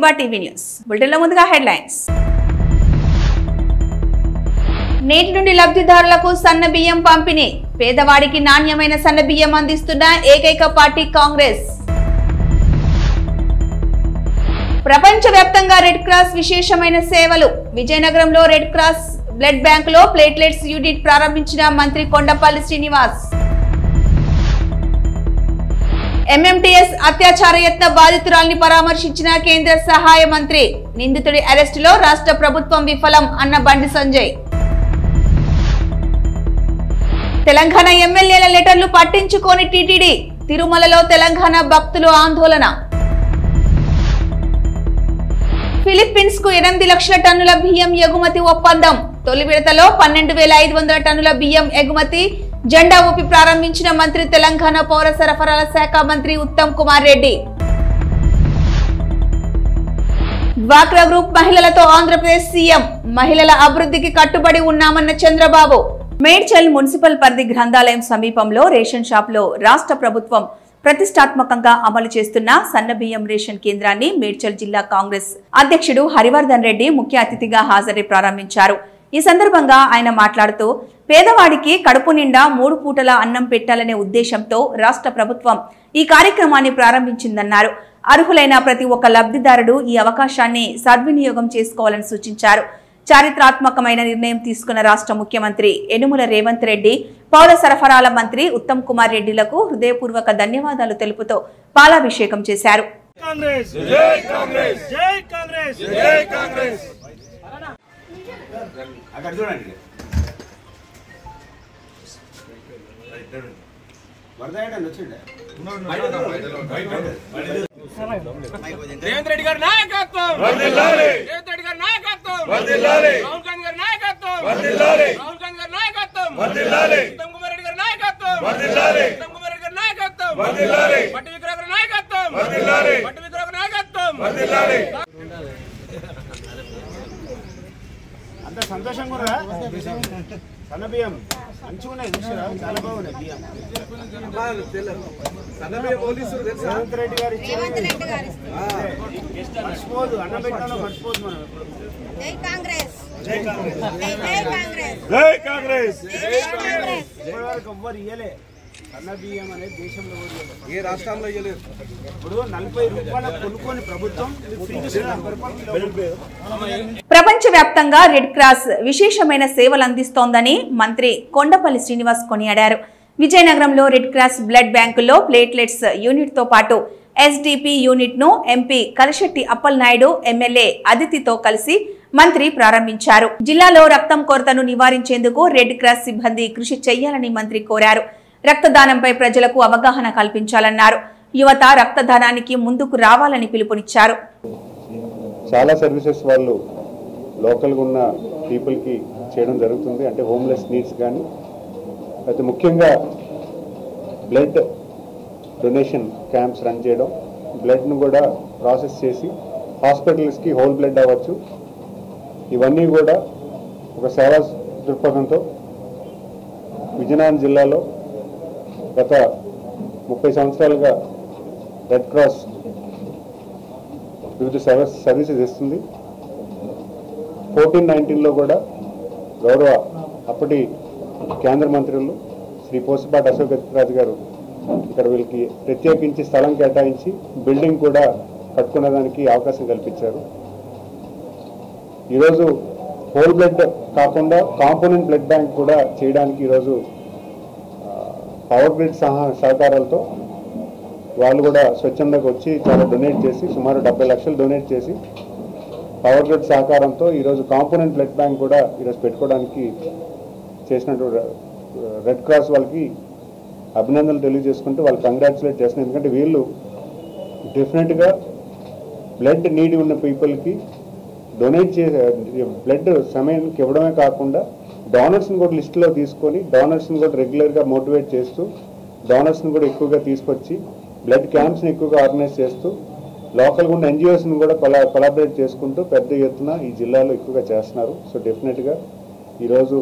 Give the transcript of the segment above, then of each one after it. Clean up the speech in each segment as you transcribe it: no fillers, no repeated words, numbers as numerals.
దిబా TV news బులెటిన్లో ముందుగా headlines. నేటి నుండి లబ్ధిదారులకు సన్న బియ్యం పంపిణీ. పేదవాడికి నాణ్యమైన సన్న బియ్యం అందిస్తున్న ఏకైక పార్టీ కాంగ్రెస్. ప్రపంచవ్యాప్తంగా రెడ్ క్రాస్ విశేషమైన సేవలు. విజయనగరంలో రెడ్ క్రాస్ బ్లడ్ బ్యాంకులో ప్లేట్లెట్స్ యూనిట్ ప్రారంభించిన మంత్రి కొండపల్లి శ్రీనివాస్. ఎంఎంటీఎస్ అత్యాచార యత్న బాధితురాల్ని పరామర్శించిన కేంద్ర సహాయ మంత్రి. నిందితుడి అరెస్టులో రాష్ట్ర ప్రభుత్వం విఫలం అన్న బండి సంజయ్. తెలంగాణ ఎమ్మెల్యేల లెటర్లు పట్టించుకోని టీటీడీ. తిరుమలలో తెలంగాణ భక్తులు ఆందోళన. ఫిలిప్పీన్స్ కు 8 లక్షల టన్నుల బియ్యం ఎగుమతి ఒప్పందం. తొలి విడతలో 12,500 టన్నుల బియ్యం ఎగుమతి. జెండా ఊపి ప్రారంభించిన మంత్రి తెలంగాణ పౌర సరఫరాల శాఖ మంత్రి ఉత్తమ్ కుమార్ రెడ్డి. డ్వాక్రా గ్రూప్ మహిళలతో ఆంధ్రప్రదేశ్ సీఎం. మహిళల అభివృద్ధికి కట్టుబడి ఉన్నామన్న చంద్రబాబు. మేడ్చల్ మున్సిపల్ పరిధి గ్రంథాలయం సమీపంలో రేషన్ షాప్ లో రాష్ట్ర ప్రభుత్వం ప్రతిష్టాత్మకంగా అమలు చేస్తున్న సన్నబియ్యం రేషన్ కేంద్రాన్ని మేడ్చల్ జిల్లా కాంగ్రెస్ అధ్యక్షుడు హరివర్ధన్ రెడ్డి ముఖ్య అతిథిగా హాజరై ప్రారంభించారు. ఈ సందర్భంగా ఆయన మాట్లాడుతూ పేదవాడికి కడుపు నిండా 3 పూటల అన్నం పెట్టాలనే ఉద్దేశంతో రాష్ట్ర ప్రభుత్వం ఈ కార్యక్రమాన్ని ప్రారంభించిందన్నారు. అర్హులైన ప్రతి ఒక్క లబ్ధిదారుడు ఈ అవకాశాన్ని సద్వినియోగం చేసుకోవాలని సూచించారు. చారిత్రాత్మకమైన నిర్ణయం తీసుకున్న రాష్ట్ర ముఖ్యమంత్రి యనుమల రేవంత్ రెడ్డి, పౌర సరఫరాల మంత్రి ఉత్తమ్ కుమార్ రెడ్డిలకు హృదయపూర్వక ధన్యవాదాలు తెలుపుతూ పాలాభిషేకం చేశారు. రేవంత్ రెడ్డి గారి నాయకత్వం వర్ధిల్లాలి. రేవంత్ రెడ్డి గారి నాయకత్వం వర్ధిల్లాలి. రాహుల్ గాంధీ గారి నాయకత్వం వర్ధిల్లాలి. రాహుల్ గాంధీ గారి నాయకత్వం వర్ధిల్లాలి. ఉత్తమ్ కుమార్ రెడ్డి గారి నాయకత్వం వర్ధిల్లాలి. ఉత్తమ్ కుమార్ రెడ్డి గారి నాయకత్వం వర్ధిల్లాలి. పట్టి విక్రమ్ గారి నాయకత్వం వర్ధిల్లాలి. పట్టి విక్రమ్ గారి నాయకత్వం వర్ధిల్లాలి. అంత సంతోషంగా ఉన్నారా? సన్న బియ్యం మంచిగా ఉన్నాయి, చాలా బాగున్నాయి బియ్యం. రేవంత్ రెడ్డి గారు మర్చిపోదు, అన్నం పెట్టాలో మర్చిపోదు మనం ఎప్పుడు. జై కాంగ్రెస్. ఇప్పటి వరకు ఎవ్వరు ఇయ్యలే సన్న బియ్యం అనేది దేశంలో ఏ రాష్ట్రంలో ఇయ్యలేదు. ఇప్పుడు 40 రూపాయల కొనుక్కొని ప్రభుత్వం ప్రపంచవ్యాప్తంగా రెడ్ క్రాస్ విశేషమైన సేవలు అందిస్తోందని మంత్రి కొండపల్లి శ్రీనివాస్ కొనియాడారు. విజయనగరంలో రెడ్ క్రాస్ బ్లడ్ బ్యాంకుల్లో ప్లేట్లెట్స్ యూనిట్ తో పాటు ఎస్డిపి యూనిట్ ను ఎంపీ కలిశెట్టి అప్పలనాయుడు, ఎమ్మెల్యే అదితితో కలిసి మంత్రి ప్రారంభించారు. జిల్లాలో రక్తం కొరతను నివారించేందుకు రెడ్ క్రాస్ సిబ్బంది కృషి చేయాలని మంత్రి కోరారు. రక్తదానంపై ప్రజలకు అవగాహన కల్పించాలన్నారు. యువత రక్తదానానికి ముందుకు రావాలని పిలుపునిచ్చారు. చాలా సర్వీసెస్ వాళ్ళు లోకల్గా ఉన్న పీపుల్కి చేయడం జరుగుతుంది. అంటే హోమ్లెస్ నీడ్స్ కానీ, అయితే ముఖ్యంగా బ్లడ్ డొనేషన్ క్యాంప్స్ రన్ చేయడం, బ్లడ్ను కూడా ప్రాసెస్ చేసి హాస్పిటల్స్కి హోల్ బ్లడ్ అవ్వచ్చు. ఇవన్నీ కూడా ఒక సేవా దృక్పథంతో విజయనగరం జిల్లాలో గత 30 సంవత్సరాలుగా రెడ్ క్రాస్ వివిధ సర్వీసెస్ ఇస్తుంది. 1419లో కూడా గౌరవ అప్పటి కేంద్ర మంత్రులు శ్రీ పోసిపాటి అశోక్ గజపతిరాజు గారు ఇక్కడ వీళ్ళకి ప్రత్యేకించి స్థలం కేటాయించి బిల్డింగ్ కూడా కట్టుకునేదానికి అవకాశం కల్పించారు. ఈరోజు హోల్ బ్లడ్ కాకుండా కాంపోనెంట్ బ్లడ్ బ్యాంక్ కూడా చేయడానికి ఈరోజు పవర్ గ్రిడ్ సహకారాలతో వాళ్ళు కూడా స్వచ్ఛందంగా వచ్చి చాలా డొనేట్ చేసి సుమారు 70 లక్షలు డొనేట్ చేసి పవర్ గ్రిడ్ సహకారంతో ఈరోజు కాంపోనెంట్ బ్లడ్ బ్యాంక్ కూడా ఈరోజు పెట్టుకోవడానికి చేసినట్టు రెడ్ క్రాస్ వాళ్ళకి అభినందనలు తెలియజేసుకుంటూ వాళ్ళు కంగ్రాచులేట్ చేస్తున్నారు. ఎందుకంటే వీళ్ళు డెఫినెట్గా బ్లడ్ నీడ్ ఉన్న పీపుల్కి డొనేట్ చేసే బ్లడ్ సమయానికి ఇవ్వడమే కాకుండా డోనర్స్ని కూడా లిస్టులో తీసుకొని డోనర్స్ని కూడా రెగ్యులర్గా మోటివేట్ చేస్తూ డోనర్స్ని కూడా ఎక్కువగా తీసుకొచ్చి బ్లడ్ క్యాంప్స్ని ఎక్కువగా ఆర్గనైజ్ చేస్తూ లోకల్గా ఉన్న ఎన్జిఓస్ని కూడా కొలాబరేట్ చేసుకుంటూ పెద్ద ఎత్తున ఈ జిల్లాలో ఎక్కువగా చేస్తున్నారు. సో డెఫినెట్గా ఈరోజు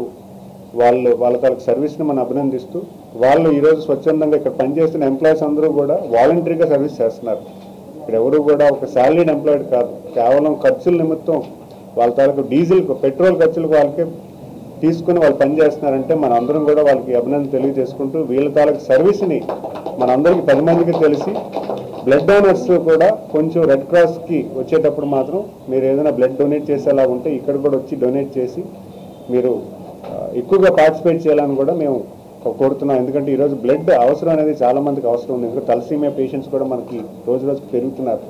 వాళ్ళ తాలూకు సర్వీస్ని మనం అభినందిస్తూ వాళ్ళు ఈరోజు స్వచ్ఛందంగా ఇక్కడ పనిచేస్తున్న ఎంప్లాయీస్ అందరూ కూడా వాలంటరీగా సర్వీస్ చేస్తున్నారు. ఇక్కడ ఎవరు కూడా ఒక శాలరీడ్ ఎంప్లాయిడ్ కాదు, కేవలం ఖర్చుల నిమిత్తం వాళ్ళ తాలూకు డీజిల్ పెట్రోల్ ఖర్చులకు వాళ్ళకే తీసుకుని వాళ్ళు పనిచేస్తున్నారంటే మన అందరం కూడా వాళ్ళకి అభినందన తెలియజేసుకుంటూ వీళ్ళ తాలూకు సర్వీస్ని మనందరికీ 10 మందికి తెలిసి బ్లడ్ డోనర్స్ కూడా కొంచెం రెడ్ క్రాస్కి వచ్చేటప్పుడు మాత్రం మీరు ఏదైనా బ్లడ్ డొనేట్ చేసేలా ఉంటే ఇక్కడ కూడా వచ్చి డొనేట్ చేసి మీరు ఎక్కువగా పార్టిసిపేట్ చేయాలని కూడా మేము కోరుతున్నాం. ఎందుకంటే ఈరోజు బ్లడ్ అవసరం అనేది చాలా మందికి అవసరం ఉంది. ఎందుకంటే తలసీమియా పేషెంట్స్ కూడా మనకి రోజు రోజుకి పెరుగుతున్నారు,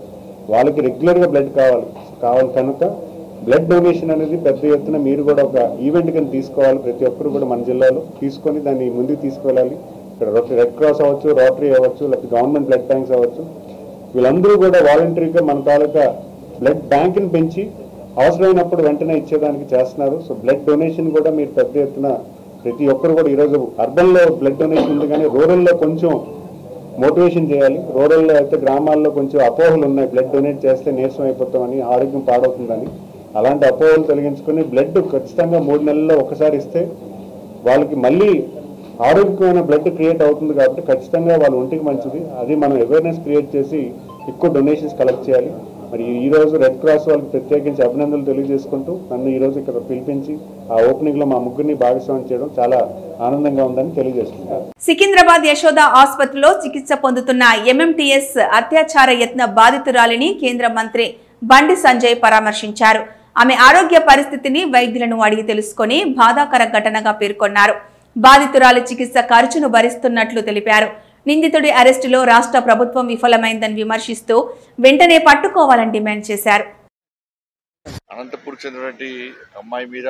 వాళ్ళకి రెగ్యులర్గా బ్లడ్ కావాలి కనుక బ్లడ్ డొనేషన్ అనేది పెద్ద ఎత్తున మీరు కూడా ఒక ఈవెంట్ కింద తీసుకోవాలి. ప్రతి ఒక్కరు కూడా మన జిల్లాలో తీసుకొని దాన్ని ముందుకు తీసుకువెళ్ళాలి. ఇక్కడ రెడ్ క్రాస్ అవ్వచ్చు, రోటరీ అవ్వచ్చు, లేకపోతే గవర్నమెంట్ బ్లడ్ బ్యాంక్స్ అవ్వచ్చు, వీళ్ళందరూ కూడా వాలంటరీగా మన తాలూకా బ్లడ్ బ్యాంక్ని పెంచి అవసరమైనప్పుడు వెంటనే ఇచ్చేదానికి చేస్తున్నారు. సో బ్లడ్ డొనేషన్ కూడా మీరు పెద్ద ఎత్తున ప్రతి ఒక్కరు కూడా ఈరోజు అర్బన్లో బ్లడ్ డొనేషన్ ఉంది కానీ రూరల్లో కొంచెం మోటివేషన్ చేయాలి. రూరల్లో అయితే గ్రామాల్లో కొంచెం అపోహలు ఉన్నాయి, బ్లడ్ డొనేట్ చేస్తే నీరసం అయిపోతామని, ఆరోగ్యం పాడవుతుందని. అలాంటి అపోహలు తొలగించుకొని బ్లడ్ ఖచ్చితంగా 3 నెలల్లో ఒకసారి ఇస్తే వాళ్ళకి మళ్ళీ ఆరోగ్యమైన బ్లడ్ క్రియేట్ అవుతుంది కాబట్టి ఖచ్చితంగా వాళ్ళ ఒంటికి మంచిది. అది మనం అవేర్నెస్ క్రియేట్ చేసి ఎక్కువ డొనేషన్స్ కలెక్ట్ చేయాలి. మరి ఈరోజు రెడ్ క్రాస్ వాళ్ళకి ప్రత్యేకించి అభినందనలు తెలియజేసుకుంటూ నన్ను ఈరోజు ఇక్కడ పిలిపించి ఆ ఓపెనింగ్లో మా ముగ్గురిని భాగస్వామ్యం చేయడం చాలా ఆనందంగా ఉందని తెలియజేస్తున్నారు. సికింద్రాబాద్ యశోద ఆసుపత్రిలో చికిత్స పొందుతున్న ఎంఎంటీఎస్ అత్యాచార యత్న బాధితురాలిని కేంద్ర మంత్రి బండి సంజయ్ పరామర్శించారు. ఆమె ఆరోగ్య పరిస్థితిని వైద్యులను అడిగి తెలుసుకుని బాధాకర ఘటనగా పేర్కొన్నారు. బాధితురాలి చికిత్స ఖర్చును భరిస్తున్నట్లు తెలిపారు. నిందితుడి అరెస్టులో రాష్ట్ర ప్రభుత్వం విఫలమైందని విమర్శిస్తూ వెంటనే పట్టుకోవాలని డిమాండ్ చేశారు. అనంతపూర్ చెందినటువంటి అమ్మాయి మీద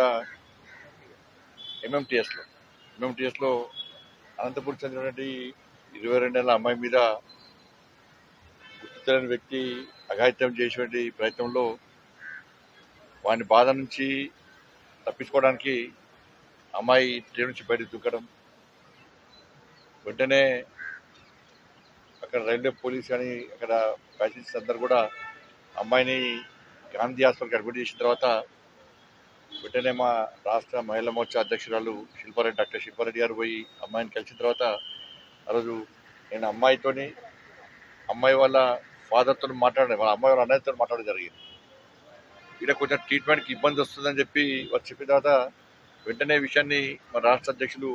ఎంఎంటీఎస్లో అనంతపూర్ చెందినటువంటి 22 ఏళ్ల అమ్మాయి మీద గుర్తు తెలియని వ్యక్తి అఘాయిత్యం చేసేటువంటి ప్రయత్నంలో వాని బాధ నుంచి తప్పించుకోవడానికి అమ్మాయి ట్రైన్ నుంచి బయటకు దూకడం, వెంటనే అక్కడ రైల్వే పోలీస్ కానీ అక్కడ ప్యాసింజర్స్ అందరు కూడా అమ్మాయిని గాంధీ హాస్పిటల్కి అడ్మిట్ చేసిన తర్వాత వెంటనే మా రాష్ట్ర మహిళా మోర్చా అధ్యక్షురాలు డాక్టర్ శిల్పారెడ్డి గారు పోయి అమ్మాయిని కలిసిన తర్వాత ఆ రోజు నేను అమ్మాయి వాళ్ళ ఫాదర్తో మాట్లాడాను, వాళ్ళ అమ్మాయి వాళ్ళ అన్నయ్యతో మాట్లాడడం జరిగింది. ఇక్కడ కొంచెం ట్రీట్మెంట్కి ఇబ్బంది వస్తుందని చెప్పి వారు చెప్పిన తర్వాత వెంటనే విషయాన్ని మా రాష్ట్ర అధ్యక్షులు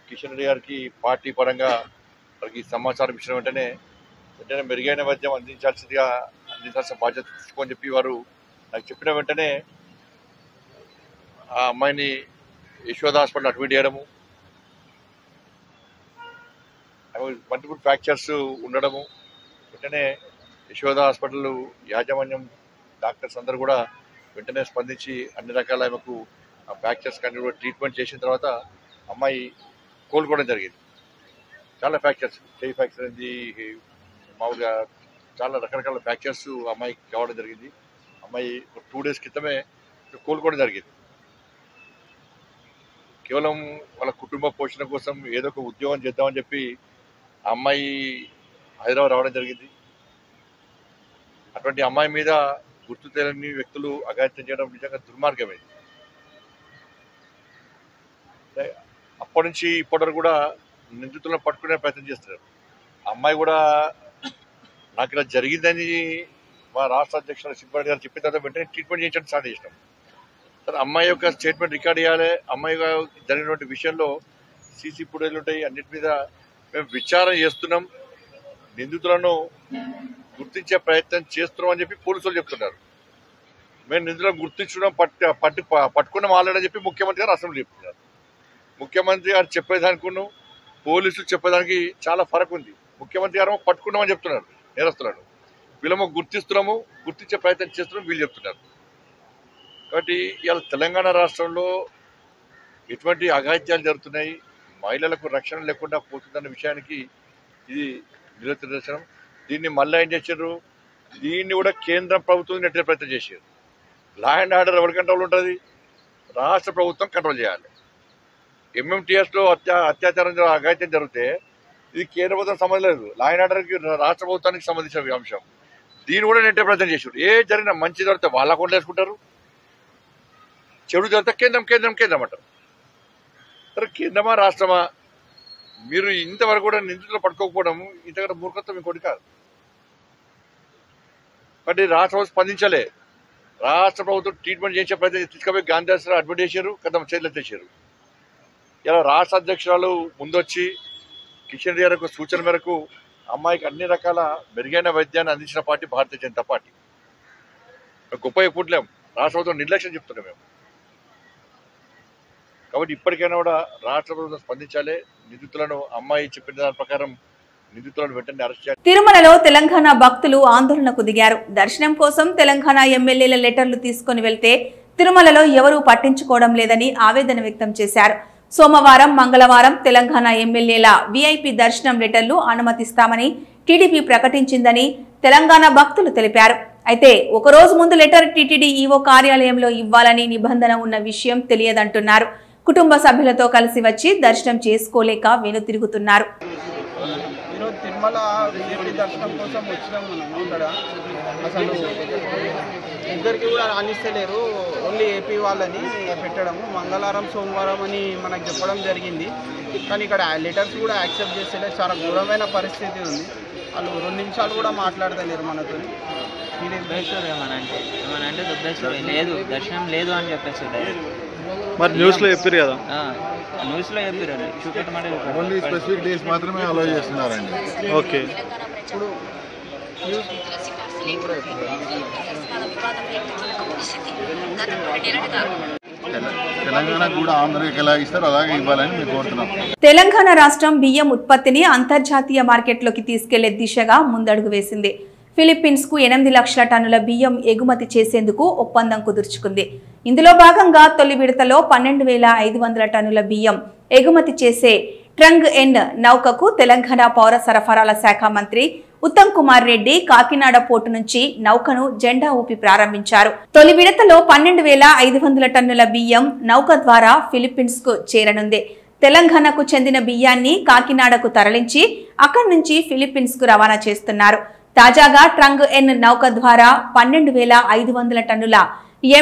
కిషన్ రెడ్డి గారికి పార్టీ పరంగా వారికి సమాచారం ఇచ్చిన వెంటనే మెరుగైన వైద్యం అందించాల్సిన బాధ్యత తీసుకోని చెప్పి వారు నాకు చెప్పిన వెంటనే ఆ అమ్మాయిని యశోద హాస్పిటల్ అడ్మిట్ చేయడము, మల్టిపుల్ ఫ్రాక్చర్స్ ఉండడము, వెంటనే యశోద హాస్పిటల్ యాజమాన్యం డాక్టర్స్ అందరూ కూడా వెంటనే స్పందించి అన్ని రకాల ఆమెకు ఆ ఫ్రాక్చర్స్ కానీ కూడా ట్రీట్మెంట్ చేసిన తర్వాత అమ్మాయి కోలుకోవడం జరిగింది. చాలా ఫ్రాక్చర్స్, చేయి ఫ్రాక్చర్ అయింది, మామూలుగా చాలా రకరకాల ఫ్రాక్చర్స్ అమ్మాయికి కావడం జరిగింది. అమ్మాయి 2 డేస్ క్రితమే కోలుకోవడం జరిగింది. కేవలం వాళ్ళ కుటుంబ పోషణ కోసం ఏదో ఒక ఉద్యోగం చేద్దామని చెప్పి ఆ అమ్మాయి హైదరాబాద్ రావడం జరిగింది. అటువంటి అమ్మాయి మీద గుర్తు తెలియని వ్యక్తులు అఘాయిత్యం చేయడం నిజంగా దుర్మార్గమే. అప్పటి నుంచి ఇప్పటి వరకు కూడా నిందితులను పట్టుకునే ప్రయత్నం చేస్తున్నారు. అమ్మాయి కూడా నాకు ఇలా జరిగిందని మా రాష్ట్ర అధ్యక్షుడు శిల్పారెడ్డి గారు చెప్పిన తర్వాత వెంటనే ట్రీట్మెంట్ చేయించడం స్టార్ట్ చేసినాం. సరే, అమ్మాయి యొక్క స్టేట్మెంట్ రికార్డ్ చేయాలి. అమ్మాయి జరిగినటువంటి విషయంలో సీసీ ఫుటేజ్లు ఉంటాయి, అన్నిటి మీద మేము విచారణ చేస్తున్నాం, నిందితులను గుర్తించే ప్రయత్నం చేస్తున్నాం అని చెప్పి పోలీసులు చెప్తున్నారు. మేము నిందితులను గుర్తించడం పట్టుకున్నాం ఆల్రెడీ చెప్పి ముఖ్యమంత్రి గారు అసెంబ్లీ చెప్తున్నారు. ముఖ్యమంత్రి గారు చెప్పేదానికి పోలీసులు చెప్పేదానికి చాలా ఫరక్ ఉంది. ముఖ్యమంత్రి గారు పట్టుకున్నామని చెప్తున్నారు నేరస్తులను, వీళ్ళము గుర్తిస్తున్నాము, గుర్తించే ప్రయత్నం చేస్తున్నాం వీళ్ళు చెప్తున్నారు. కాబట్టి ఇవాళ తెలంగాణ రాష్ట్రంలో ఎటువంటి అఘాయిత్యాలు జరుగుతున్నాయి, మహిళలకు రక్షణ లేకుండా పోతుందన్న విషయానికి ఇది నిదర్శనం. దీన్ని మళ్ళీ ఏం చేశారు, దీన్ని కూడా కేంద్ర ప్రభుత్వం నెట్టే ప్రయత్నం చేశారు. లా అండ్ ఆర్డర్ ఎవరి కంట్రోల్ ఉంటుంది, రాష్ట్ర ప్రభుత్వం కంట్రోల్ చేయాలి. ఎంఎంటీఎస్లో అత్యాచారం అఘాయిత్యం జరిగితే ఇది కేంద్ర ప్రభుత్వం సంబంధం లేదు, లా అండ్ ఆర్డర్కి రాష్ట్ర ప్రభుత్వానికి సంబంధించిన అంశం. దీన్ని కూడా నెట్టే ప్రయత్నం చేశారు. ఏ జరిగినా మంచి జరిగితే వాళ్ళ అకౌంట్లో వేసుకుంటారు, చెడు జరిగితే కేంద్రం అంటారు. సరే, కేంద్రమా రాష్ట్రమా? మీరు ఇంతవరకు కూడా నిందితులు పట్టుకోకపోవడం ఇంతకంటే మూర్ఖత్వం ఇంకోటి కాదు. కానీ రాష్ట్ర ప్రభుత్వం స్పందించలే. రాష్ట్ర ప్రభుత్వం ట్రీట్మెంట్ చేసే ప్రయత్నం తీసుకుపోయి గాంధీ హాస్పిటల్ అడ్మిట్ చేశారు, కదా చేతులు ఎత్తేసారు. ఇలా రాష్ట్ర అధ్యక్షురాలు ముందొచ్చి కిషన్ రెడ్డి గారికి సూచన మేరకు అమ్మాయికి అన్ని రకాల మెరుగైన వైద్యాన్ని అందించిన పార్టీ భారతీయ జనతా పార్టీ. గొప్ప ఎప్పుడులేం, రాష్ట్ర ప్రభుత్వం నిర్లక్ష్యం చెప్తున్నాం మేము. కాబట్టి ఇప్పటికైనా కూడా రాష్ట్ర ప్రభుత్వం స్పందించాలి. నిందితులను అమ్మాయి చెప్పిన దాని ప్రకారం నిందితులను వెంటనే అరెస్ట్ చేయాలి. తిరుమలలో తెలంగాణ భక్తులు ఆందోళనకు దిగారు. దర్శనం కోసం తెలంగాణ ఎమ్మెల్యేల లెటర్లు తీసుకుని వెళ్తే తిరుమలలో ఎవరూ పట్టించుకోవడం లేదని ఆవేదన వ్యక్తం చేశారు. సోమవారం, మంగళవారం తెలంగాణ ఎమ్మెల్యేల వీఐపీ దర్శనం లెటర్లు అనుమతిస్తామని టీడీపీ ప్రకటించిందని తెలంగాణ భక్తులు తెలిపారు. అయితే ఒకరోజు ముందు లెటర్ టీటీడీ ఈవో కార్యాలయంలో ఇవ్వాలని నిబంధన ఉన్న విషయం తెలియదంటున్నారు. కుటుంబ సభ్యులతో కలిసి వచ్చి దర్శనం చేసుకోలేక వెనుతిరుగుతున్నారు. ఈరోజు తిరుమల వీఐపీ దర్శనం కోసం వచ్చినాం మనం. ఇక్కడ అసలు ఇద్దరికి కూడా రాణిస్తలేరు, ఓన్లీ ఏపీ వాళ్ళని పెట్టడము. మంగళవారం, సోమవారం అని మనకు చెప్పడం జరిగింది. కానీ ఇక్కడ లెటర్స్ కూడా యాక్సెప్ట్ చేస్తలేదు. చాలా ఘోరమైన పరిస్థితి ఉంది. వాళ్ళు 2 నిమిషాలు కూడా మాట్లాడతలేరు మనతో. ఏమనంటే దుబ్బేశ్వరు లేదు, దర్శనం లేదు అని చెప్పేసి మరి న్యూస్లో చెప్పారు కదా, న్యూస్లో చెప్పారు. చూపెట్టమంటే ఓన్లీ స్పెసిఫిక్ డేస్ మాత్రమే అలో చేస్తున్నారండి. ఓకే. ఇప్పుడు తెలంగాణకు కూడా ఆంధ్రకి ఎలా ఇస్తారో అలాగే ఇవ్వాలని మేము కోరుతున్నాం. తెలంగాణ రాష్ట్రం బియ్యం ఉత్పత్తిని అంతర్జాతీయ మార్కెట్లోకి తీసుకెళ్లే దిశగా ముందడుగు వేసింది. ఫిలిప్పీన్స్ కు 8 లక్షల టన్నుల బియ్యం ఎగుమతి చేసేందుకు ఒప్పందం కుదుర్చుకుంది. ఇందులో భాగంగా తొలి విడతలో 12,500 టన్నుల బియ్యం ఎగుమతి చేసే ట్రంగ్ ఎన్ నౌకకు తెలంగాణ పౌర సరఫరాల శాఖ మంత్రి ఉత్తమ్ కుమార్ రెడ్డి కాకినాడ పోర్టు నుంచి నౌకను జెండా ఊపి ప్రారంభించారు. తొలి విడతలో 12,500 టన్నుల బియ్యం నౌక ద్వారా ఫిలిప్పీన్స్ కు చేరనుంది. తెలంగాణకు చెందిన బియ్యాన్ని కాకినాడకు తరలించి అక్కడి నుంచి ఫిలిప్పీన్స్ కు రవాణా చేస్తున్నారు. తాజాగా ట్రంగ్ ఎన్ నౌక ద్వారా 12,500 టన్నుల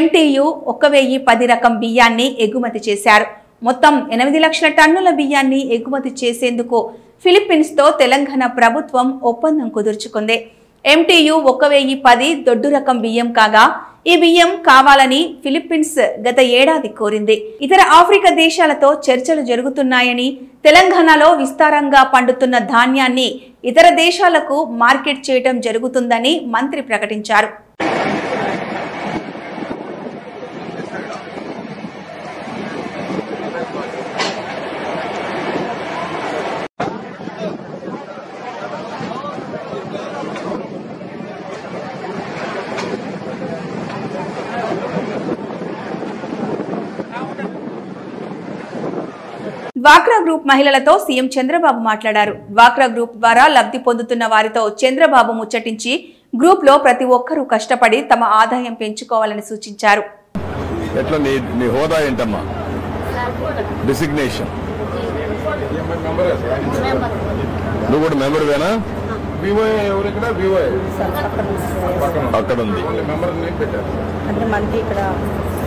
MTU 1010 రకం బియ్యాన్ని ఎగుమతి చేశారు. మొత్తం 8 లక్షల టన్నుల బియ్యాన్ని ఎగుమతి చేసేందుకు ఫిలిప్పీన్స్ తో తెలంగాణ ప్రభుత్వం ఒప్పందం కుదుర్చుకుంది. MTU 1010 దొడ్డు రకం బియ్యం కాగా ఈ బియ్యం కావాలని ఫిలిప్పీన్స్ గత ఏడాది కోరింది. ఇతర ఆఫ్రికా దేశాలతో చర్చలు జరుగుతున్నాయని, తెలంగాణలో విస్తారంగా పండుతున్న ధాన్యాన్ని ఇతర దేశాలకు మార్కెట్ చేయడం జరుగుతుందని మంత్రి ప్రకటించారు. డ్వాక్రా గ్రూప్ మహిళలతో సీఎం చంద్రబాబు మాట్లాడారు. డ్వాక్రా గ్రూప్ ద్వారా లబ్ధి పొందుతున్న వారితో చంద్రబాబు ముచ్చటించి గ్రూప్ లో ప్రతి ఒక్కరూ కష్టపడి తమ ఆదాయం పెంచుకోవాలని సూచించారు. ఎట్లా నీ హోదా ఏంటమ్మా? డిసిగ్నేషన్. నువ్వు కూడా మెంబర్ వేనా? అక్కడ ఉంది. అంటే మనకి ఇక్కడ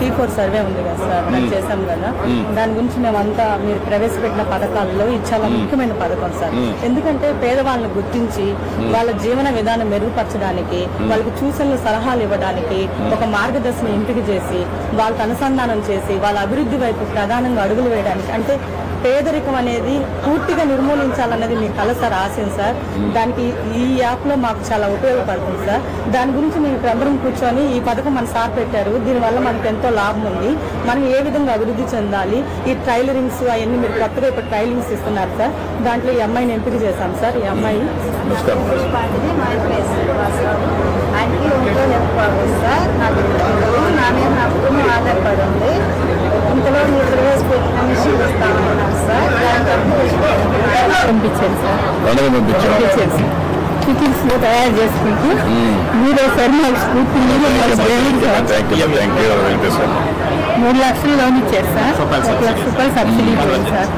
P4 సర్వే ఉంది కదా సార్, మనం చేసాం కదా, దాని గురించి మేమంతా మీరు ప్రవేశపెట్టిన పథకాలలో ఇది చాలా ముఖ్యమైన పథకం సార్. ఎందుకంటే పేదవాళ్ళని గుర్తించి వాళ్ళ జీవన విధానం మెరుగుపరచడానికి, వాళ్ళకి సూచనలు సలహాలు ఇవ్వడానికి, ఒక మార్గదర్శనం ఎంపిక చేసి వాళ్ళకి అనుసంధానం చేసి వాళ్ళ అభివృద్ధి వైపు ప్రధానంగా అడుగులు వేయడానికి, అంటే పేదరికం అనేది పూర్తిగా నిర్మూలించాలన్నది మీ కల సార్, ఆశయం సార్. దానికి ఈ యాప్ లో మాకు చాలా ఉపయోగపడుతుంది సార్. దాని గురించి మేము అందరం కూర్చొని ఈ పథకం మన సార్ పెట్టారు, దీనివల్ల మనకు ఎంతో లాభం ఉంది, మనం ఏ విధంగా అభివృద్ధి చెందాలి, ఈ ట్రైలరింగ్స్ అవన్నీ మీరు కొత్తగా ఇప్పుడు ట్రైలింగ్స్ ఇస్తున్నారు సార్. దాంట్లో ఈ అమ్మాయిని ఎంపిక చేశాం సార్. ఈ అమ్మాయి ఆయనకి ఒంట్లో నొప్పి సార్, నాకు నా మీద నా కుటుంబం ఆధారపడి ఉంది. ఇంతలో మీరు ప్రవేశపెట్టిన మిషన్ ఇస్తామన్నారు సార్, పంపించారు సార్. చికిత్స తయారు చేసుకుంటూ మీరే సార్ మాకు స్ఫూర్తి, మీరే 3 లక్షలు లోన్ ఇచ్చారు సార్, 1 లక్ష రూపాయలు సబ్సిడీ ఇచ్చారు సార్.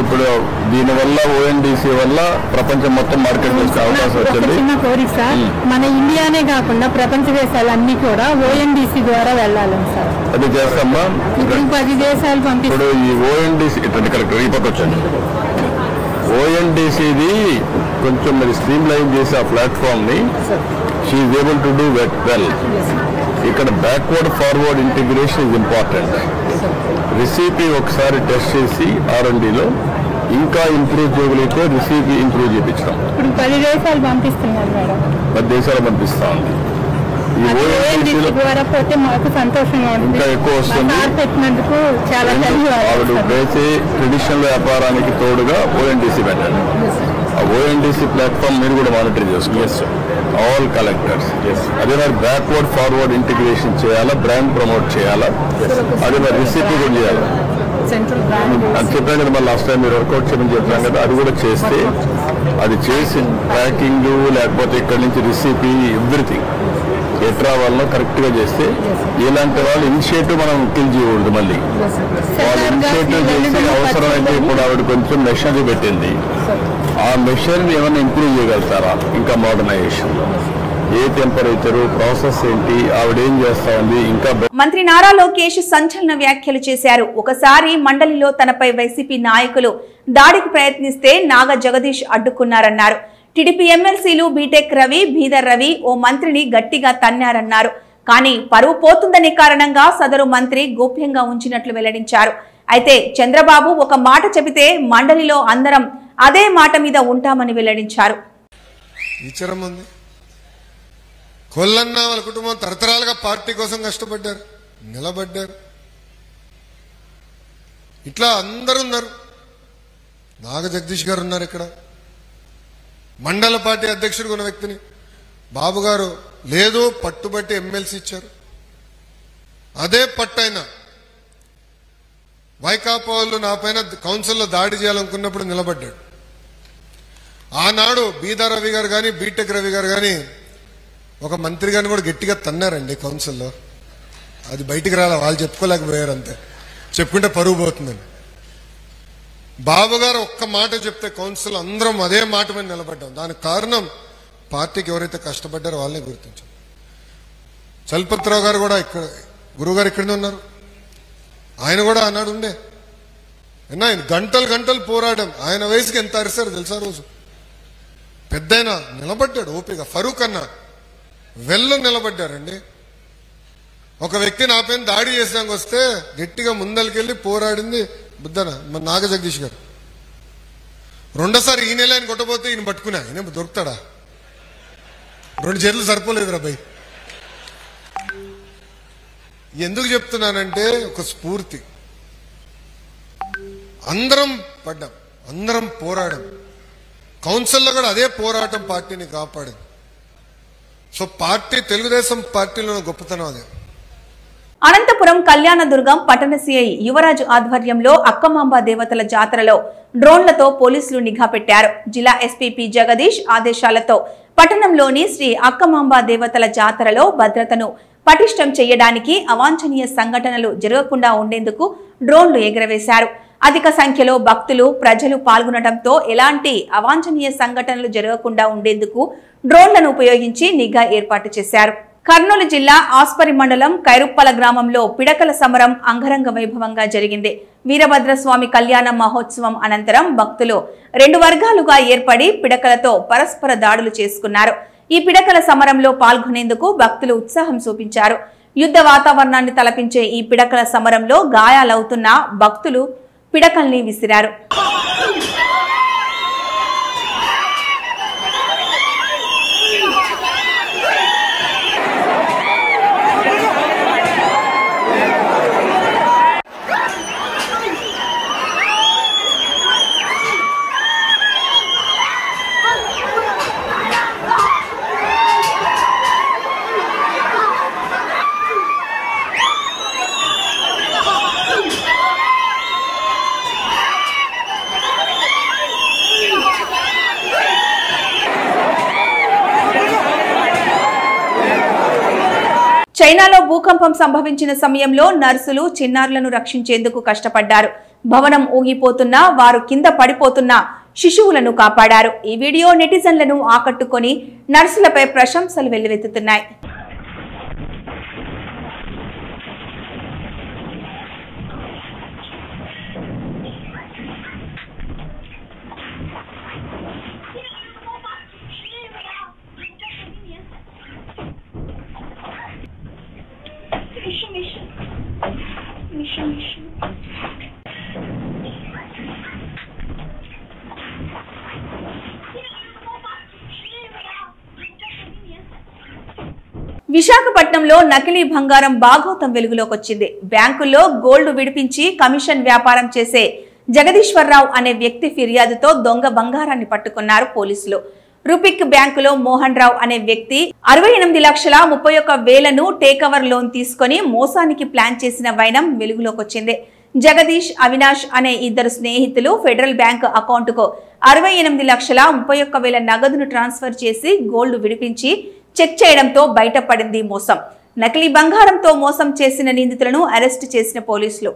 ఇప్పుడు దీనివల్ల ONDC వల్ల ప్రపంచం మొత్తం మార్కెట్ చేసే అవకాశం వచ్చింది. చిన్న కోరిక సార్, మన ఇండియానే కాకుండా ప్రపంచ దేశాలన్నీ కూడా ONDC ద్వారా వెళ్ళాలని సార్. అది చేస్తామా? ఇప్పుడు 10 దేశాలు పంపిస్తారు. ఇప్పుడు ఈ ONDC ఇక్కడ ఈ పక్క వచ్చండి. ONDCది కొంచెం మీరు స్ట్రీమ్ లైన్ చేసి ఆ ప్లాట్ఫామ్ ని she is able to do well. ఇక్కడ backward forward integration is important. Recipe ఒకసారి టెస్ట్ చేసి R&Dలో ఇంకా ఇంప్రూవ్ చేయగలిగితే రెసిపీ ఇంప్రూవ్ చేయించడం. 10 దేశాలు పంపిస్తున్నారు మేడం. 10 దేశాలు పంపిస్తా ఉంది. ఈ ONDC ద్వారా పోతే మాకు సంతోషంగా ఉంటుంది. ఇంకా ఎక్కువ వస్తుంది. పెట్టినందుకు చాలా ఆవిడ వేసే ట్రెడిషనల్ వ్యాపారానికి తోడుగా ONDC పెట్టండి. ఆ ONDC ప్లాట్ఫామ్ మీరు కూడా మానిటర్ చేసుకోవచ్చు. ఆల్ కలెక్టర్స్ అదే మరి బ్యాక్వర్డ్ ఫార్వర్డ్ ఇంటిగ్రేషన్ చేయాలా, బ్రాండ్ ప్రమోట్ చేయాలా, అదే మరి రెసిపీ కూడా చేయాలి అని చెప్పాను కదా. మళ్ళీ లాస్ట్ టైం మీరు వర్కౌట్ చేయమని చెప్పాను కదా, అది కూడా చేస్తే అది చేసి ప్యాకింగ్ లేకపోతే ఇక్కడి నుంచి రెసిపీ ఎవ్రీథింగ్ ఎట్రా వాళ్ళలో కరెక్ట్గా చేస్తే ఇలాంటి వాళ్ళు ఇనిషియేటివ్ మనం కిల్ చేయకూడదు. మళ్ళీ వాళ్ళు ఇనిషియేటివ్ చేసి అవసరమైతే ఇప్పుడు ఆవిడ కొంచెం మెషినరీ పెట్టింది. ఆ మెషినరీని ఏమైనా ఇంప్రూవ్ చేయగలుగుతారా ఇంకా మోడర్నైజేషన్లో? ఏ టెంపరేచరు, ప్రాసెస్ ఏంటి, ఆవిడేం చేస్తా ఉంది ఇంకా. మంత్రి నారా లోకేష్ సంచలన వ్యాఖ్యలు చేశారు. ఒకసారి మండలిలో తనపై వైసీపీ నాయకులు దాడికి ప్రయత్నిస్తే నాగ జగదీష్ అడ్డుకున్నారన్నారు. టీడీపీ ఎమ్మెల్సీలు బీటెక్ రవి, బీదర్ రవి ఓ మంత్రిని గట్టిగా తన్నారన్నారు. కానీ పరువు పోతుందనే కారణంగా సదరు మంత్రి గోప్యంగా ఉంచినట్లు వెల్లడించారు. అయితే చంద్రబాబు ఒక మాట చెబితే మండలిలో అందరం అదే మాట మీద ఉంటామని వెల్లడించారు. కొల్లన్న వాళ్ళ కుటుంబం తరతరాలుగా పార్టీ కోసం కష్టపడ్డారు, నిలబడ్డారు. ఇట్లా అందరూ ఉన్నారు. నాగ జగదీష్ గారు ఉన్నారు ఇక్కడ, మండల పార్టీ అధ్యక్షుడు ఉన్న వ్యక్తిని. బాబు గారు లేదు పట్టుబట్టి ఎమ్మెల్సీ ఇచ్చారు. అదే పట్టైనా వైకాపా వాళ్ళు నా పైన కౌన్సిల్లో దాడి చేయాలనుకున్నప్పుడు నిలబడ్డాడు. ఆనాడు బీదా రవి గారు కానీ బీటెక్ రవి గారు కానీ ఒక మంత్రి గారిని కూడా గట్టిగా తన్నారండి కౌన్సిల్లో. అది బయటికి రాలే, వాళ్ళు చెప్పుకోలేకపోయారు అంతే. చెప్పుకుంటే పరువు పోతుందని. బాబు గారు ఒక్క మాట చెప్తే కౌన్సిల్ అందరం అదే మాట మీద నిలబడ్డాం. దానికి కారణం పార్టీకి ఎవరైతే కష్టపడ్డారో వాళ్ళనే గుర్తించాం. చలపతిరావు గారు కూడా ఇక్కడ, గురువుగారు ఇక్కడనే ఉన్నారు. ఆయన కూడా ఆనాడు ఉండే. ఆయన గంటలు గంటలు పోరాటం. ఆయన వయసుకి ఎంత అరిశారు తెలుసా? రోజు పెద్దయినా నిలబడ్డాడు ఓపిక. ఫరూక్ అన్న వెళ్ళు నిలబడ్డారండి. ఒక వ్యక్తి నా పైన దాడి చేసాక వస్తే గట్టిగా ముందరికెళ్ళి పోరాడింది బుద్ధన మన నాగ జగదీష్ గారు. రెండోసారి ఈ నెల ఆయన కొట్టబోతే ఈయన పట్టుకున్నా, ఈయన దొరుకుతాడా? 2 చేతులు సరిపోలేదురా భయ్. ఎందుకు చెప్తున్నానంటే ఒక స్ఫూర్తి. అందరం పడ్డాం, అందరం పోరాడాం. కౌన్సిల్లో కూడా అదే పోరాటం పార్టీని కాపాడింది. సో పార్టీ, తెలుగుదేశం పార్టీలో గొప్పతనం అదే. అనంతపురం కళ్యాణదుర్గం పట్టణ సిఐ యువరాజు ఆధ్వర్యంలో అక్కమాంబ దేవతల జాతరలో డ్రోన్లతో పోలీసులు నిఘా పెట్టారు. జిల్లా ఎస్పీ పి జగదీష్ ఆదేశాలతో పట్టణంలోని శ్రీ అక్కమాంబ దేవతల జాతరలో భద్రతను పటిష్టం చేయడానికి అవాంఛనీయ సంఘటనలు జరగకుండా ఉండేందుకు డ్రోన్లు ఎగురవేశారు. అధిక సంఖ్యలో భక్తులు, ప్రజలు పాల్గొనడంతో ఎలాంటి అవాంఛనీయ సంఘటనలు జరగకుండా ఉండేందుకు డ్రోన్లను ఉపయోగించి నిఘా ఏర్పాటు చేశారు. కర్నూలు జిల్లా ఆస్పరి మండలం కైరుప్పల గ్రామంలో పిడకల సమరం అంగరంగ వైభవంగా జరిగింది. వీరభద్రస్వామి కళ్యాణ మహోత్సవం అనంతరం భక్తులు 2 వర్గాలుగా ఏర్పడి పిడకలతో పరస్పర దాడులు చేసుకున్నారు. ఈ పిడకల సమరంలో పాల్గొనేందుకు భక్తులు ఉత్సాహం చూపించారు. యుద్ధ వాతావరణాన్ని తలపించే ఈ పిడకల సమరంలో గాయాలవుతున్న భక్తులు పిడకల్ని విసిరారు. చైనాలో భూకంపం సంభవించిన సమయంలో నర్సులు చిన్నారులను రక్షించేందుకు కష్టపడ్డారు. భవనం ఊగిపోతున్నా, వారు కింద పడిపోతున్న శిశువులను కాపాడారు. ఈ వీడియో నెటిజన్లను ఆకట్టుకొని నర్సులపై ప్రశంసలు వెల్లువెత్తుతున్నాయి. విశాఖపట్నంలో నకిలీ బంగారం బాగోతం వెలుగులోకొచ్చింది. బ్యాంకుల్లో గోల్డ్ విడిపించి కమిషన్ వ్యాపారం చేసే జగదీశ్వరరావు అనే వ్యక్తి ఫిర్యాదుతో దొంగ బంగారాన్ని పట్టుకున్నారు పోలీసులు. రూపిక్ బ్యాంకులో మోహన్ రావు అనే వ్యక్తి 68,31,000ను టేకవర్ లోన్ తీసుకుని మోసానికి ప్లాన్ చేసిన వైనం వెలుగులోకొచ్చింది. జగదీష్, అవినాష్ అనే ఇద్దరు స్నేహితులు ఫెడరల్ బ్యాంకు అకౌంటుకు 68,31,000 నగదును ట్రాన్స్ఫర్ చేసి గోల్డ్ విడిపించి చెక్ చేయడంతో బయటపడింది మోసం. నకిలీ బంగారంతో మోసం చేసిన నిందితులను అరెస్ట్ చేసిన పోలీసులు.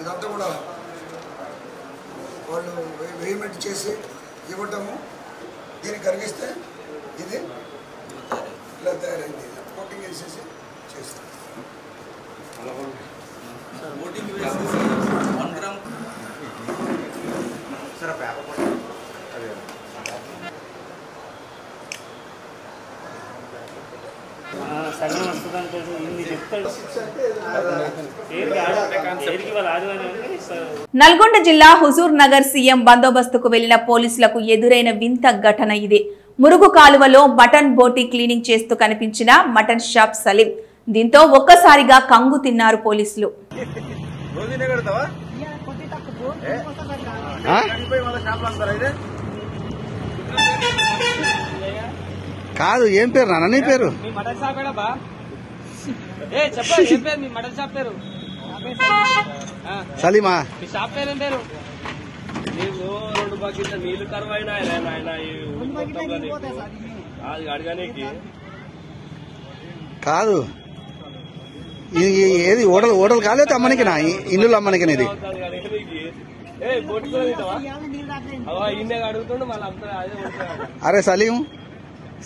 ఇదంతా కూడా వాళ్ళు వేమెంట్ చేసి ఇవ్వటము, దీన్ని కరిగిస్తే ఇది ఇలా తయారైంది. కోటింగ్ వేసేసి చేస్తాం. నల్గొండ జిల్లా హుజూర్ నగర్ సీఎం బందోబస్తుకు వెళ్లిన పోలీసులకు ఎదురైన వింత ఘటన ఇది. మురుగు కాలువలో మటన్ బోటీ క్లీనింగ్ చేస్తూ కనిపించిన మటన్ షాప్ సలీం. దీంతో ఒక్కసారిగా కంగు తిన్నారు పోలీసులు. కాదు, ఏం పేరు నాన్న నీ పేరు? సలీమా. కాదు, ఏది ఓడలు కాలేదు అమ్మనికి, నా ఇల్లు అమ్మనికి. ఇది అరే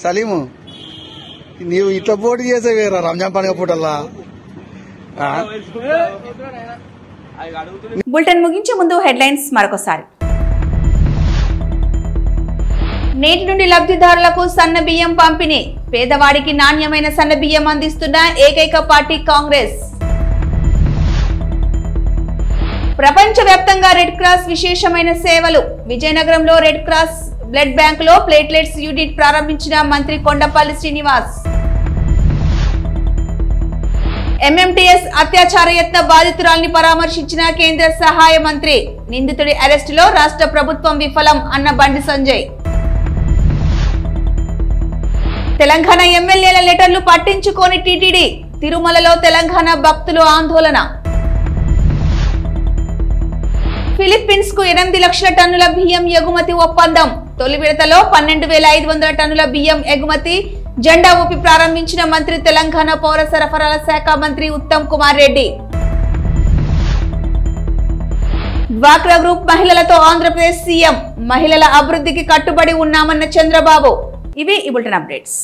సలీము, నీవు ఇట్లా పోటీ చేసేవేరా రంజాన్ పండుగ పూటల్లా. బులెటిన్ ముగించే ముందు హెడ్లైన్స్ మరొకసారి. నేటి నుండి లబ్ధిదారులకు సన్న బియ్యం పంపిణీ. పేదవాడికి నాణ్యమైన సన్న బియ్యం అందిస్తున్న ఏకైక పార్టీ కాంగ్రెస్. ప్రపంచవ్యాప్తంగా రెడ్ క్రాస్ విశేషమైన సేవలు. విజయనగరంలో రెడ్ క్రాస్ బ్లడ్ బ్యాంక్ లో ప్లేట్లెట్స్ యూనిట్ ప్రారంభించిన మంత్రి కొండపల్లి శ్రీనివాస్. ఎంఎంటీఎస్ అత్యాచార యత్న బాధితురాల్ని పరామర్శించిన కేంద్ర సహాయ మంత్రి. నిందితుడి అరెస్టులో రాష్ట్ర ప్రభుత్వం విఫలం అన్న బండి సంజయ్. తెలంగాణ ఎమ్మెల్యేల లెటర్లు పట్టించుకోని టీటీడీ. తిరుమలలో తెలంగాణ భక్తులు ఆందోళన. ఫిలిప్పీన్స్ కు 8 లక్షల టన్నుల బియ్యం ఎగుమతి ఒప్పందం. తొలి విడతలో 12,500 టన్నుల బియ్యం ఎగుమతి. జెండా ఊపి ప్రారంభించిన మంత్రి తెలంగాణ పౌర సరఫరాల శాఖ మంత్రి ఉత్తమ్ కుమార్ రెడ్డి. డ్వాక్రా గ్రూప్ మహిళలతో ఆంధ్రప్రదేశ్ సీఎం. మహిళల అభివృద్ధికి కట్టుబడి ఉన్నామన్న చంద్రబాబు. ఇవి ఈ బులెటిన్ అప్డేట్స్.